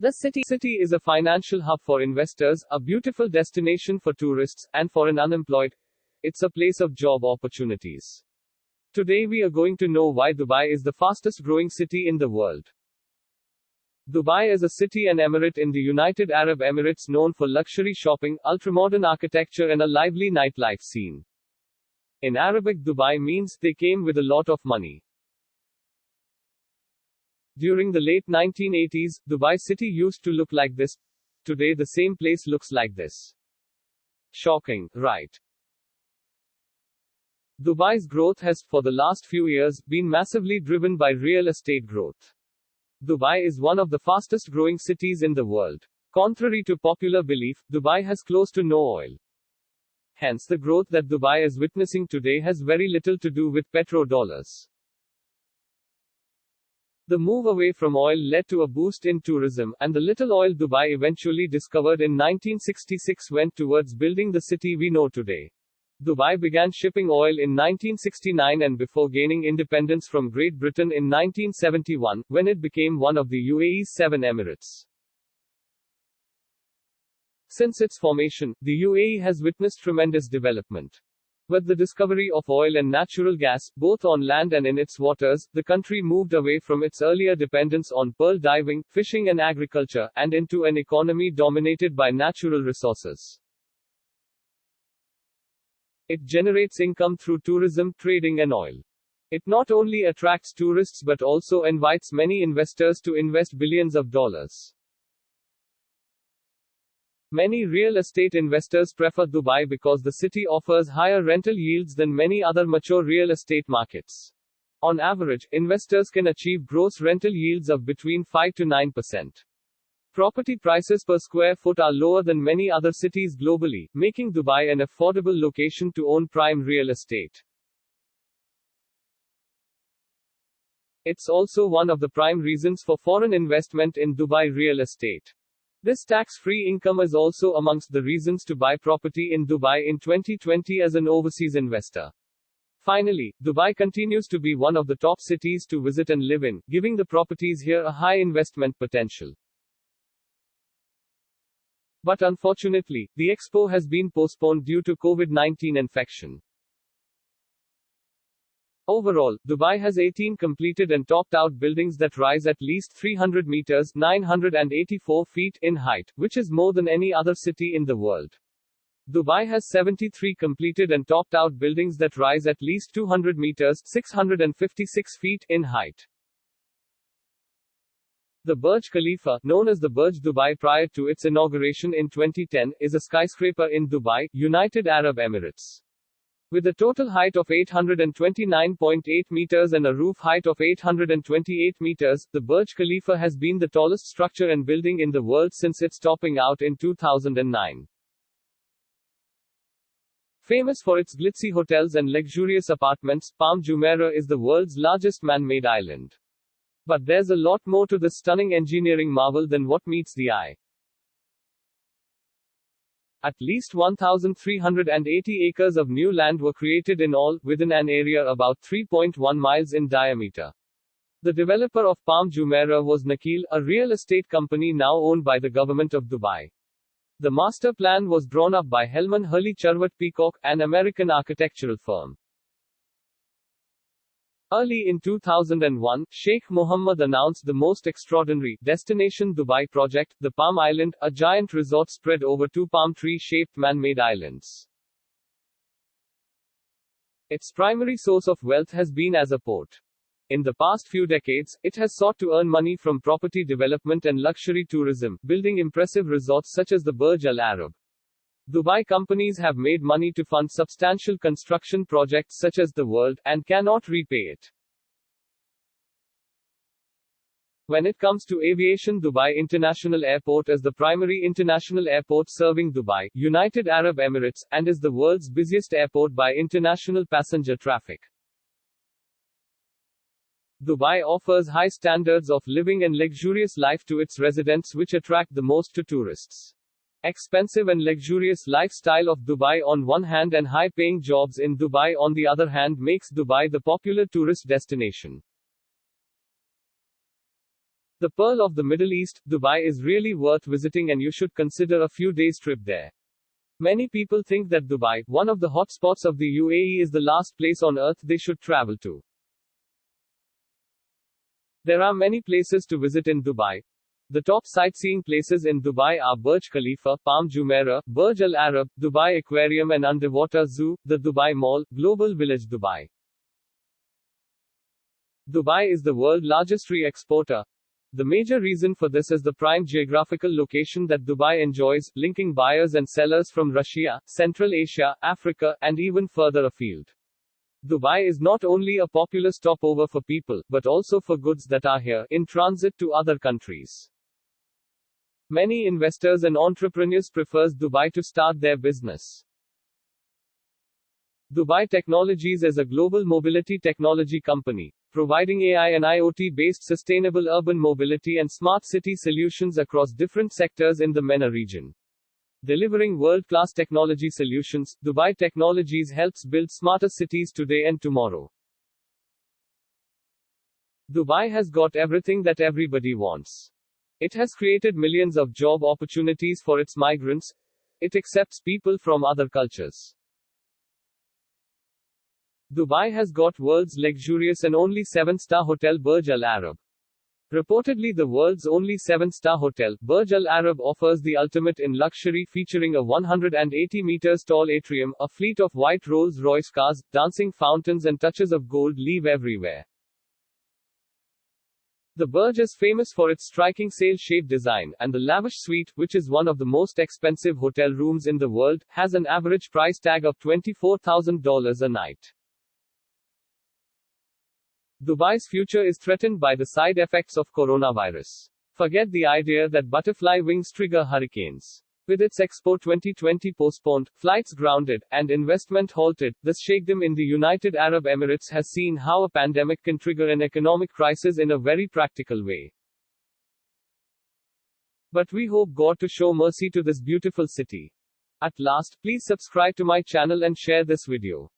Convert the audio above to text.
The city is a financial hub for investors, a beautiful destination for tourists, and for an unemployed, it's a place of job opportunities. Today we are going to know why Dubai is the fastest growing city in the world. Dubai is a city and emirate in the United Arab Emirates known for luxury shopping, ultramodern architecture and a lively nightlife scene. In Arabic, Dubai means they came with a lot of money. During the late 1980s, Dubai city used to look like this. Today the same place looks like this. Shocking, right? Dubai's growth has, for the last few years, been massively driven by real estate growth. Dubai is one of the fastest growing cities in the world. Contrary to popular belief, Dubai has close to no oil. Hence, the growth that Dubai is witnessing today has very little to do with petrodollars. The move away from oil led to a boost in tourism, and the little oil Dubai eventually discovered in 1966 went towards building the city we know today. Dubai began shipping oil in 1969 and before gaining independence from Great Britain in 1971, when it became one of the UAE's 7 emirates. Since its formation, the UAE has witnessed tremendous development. With the discovery of oil and natural gas, both on land and in its waters, the country moved away from its earlier dependence on pearl diving, fishing and agriculture, and into an economy dominated by natural resources. It generates income through tourism, trading and oil. It not only attracts tourists but also invites many investors to invest billions of dollars. Many real estate investors prefer Dubai because the city offers higher rental yields than many other mature real estate markets. On average, investors can achieve gross rental yields of between 5 to 9%. Property prices per square foot are lower than many other cities globally, making Dubai an affordable location to own prime real estate. It's also one of the prime reasons for foreign investment in Dubai real estate. This tax-free income is also amongst the reasons to buy property in Dubai in 2020 as an overseas investor. Finally, Dubai continues to be one of the top cities to visit and live in, giving the properties here a high investment potential. But unfortunately, the expo has been postponed due to COVID-19 infection. Overall, Dubai has 18 completed and topped-out buildings that rise at least 300 meters (984 feet) in height, which is more than any other city in the world. Dubai has 73 completed and topped-out buildings that rise at least 200 meters (656 feet) in height. The Burj Khalifa, known as the Burj Dubai prior to its inauguration in 2010, is a skyscraper in Dubai, United Arab Emirates. With a total height of 829.8 meters and a roof height of 828 meters, the Burj Khalifa has been the tallest structure and building in the world since its topping out in 2009. Famous for its glitzy hotels and luxurious apartments, Palm Jumeirah is the world's largest man-made island. But there's a lot more to this stunning engineering marvel than what meets the eye. At least 1,380 acres of new land were created in all, within an area about 3.1 miles in diameter. The developer of Palm Jumeirah was Nakheel, a real estate company now owned by the government of Dubai. The master plan was drawn up by Helman Hurley Charvat Peacock, an American architectural firm. Early in 2001, Sheikh Mohammed announced the most extraordinary Destination Dubai project, the Palm Island, a giant resort spread over 2 palm tree-shaped man-made islands. Its primary source of wealth has been as a port. In the past few decades, it has sought to earn money from property development and luxury tourism, building impressive resorts such as the Burj Al Arab. Dubai companies have made money to fund substantial construction projects such as the World, and cannot repay it. When it comes to aviation, Dubai International Airport is the primary international airport serving Dubai, United Arab Emirates, and is the world's busiest airport by international passenger traffic. Dubai offers high standards of living and luxurious life to its residents, which attract the most to tourists. Expensive and luxurious lifestyle of Dubai on one hand and high-paying jobs in Dubai on the other hand makes Dubai the popular tourist destination. The Pearl of the Middle East, Dubai is really worth visiting and you should consider a few days trip there. Many people think that Dubai, one of the hot spots of the UAE, is the last place on earth they should travel to. There are many places to visit in Dubai. The top sightseeing places in Dubai are Burj Khalifa, Palm Jumeirah, Burj Al Arab, Dubai Aquarium and Underwater Zoo, the Dubai Mall, Global Village Dubai. Dubai is the world's largest re-exporter. The major reason for this is the prime geographical location that Dubai enjoys, linking buyers and sellers from Russia, Central Asia, Africa, and even further afield. Dubai is not only a popular stopover for people, but also for goods that are here, in transit to other countries. Many investors and entrepreneurs prefer Dubai to start their business. Dubai Technologies is a global mobility technology company, providing AI and IoT-based sustainable urban mobility and smart city solutions across different sectors in the MENA region. Delivering world-class technology solutions, Dubai Technologies helps build smarter cities today and tomorrow. Dubai has got everything that everybody wants. It has created millions of job opportunities for its migrants. It accepts people from other cultures. Dubai has got world's luxurious and only 7-star hotel Burj Al Arab. Reportedly the world's only 7-star hotel, Burj Al Arab offers the ultimate in luxury, featuring a 180 meters tall atrium, a fleet of white Rolls-Royce cars, dancing fountains and touches of gold leaf everywhere. The Burj is famous for its striking sail-shaped design, and the lavish suite, which is one of the most expensive hotel rooms in the world, has an average price tag of $24,000 a night. Dubai's future is threatened by the side effects of coronavirus. Forget the idea that butterfly wings trigger hurricanes. With its Expo 2020 postponed, flights grounded, and investment halted, this sheikhdom in the United Arab Emirates has seen how a pandemic can trigger an economic crisis in a very practical way. But we hope God to show mercy to this beautiful city. At last, please subscribe to my channel and share this video.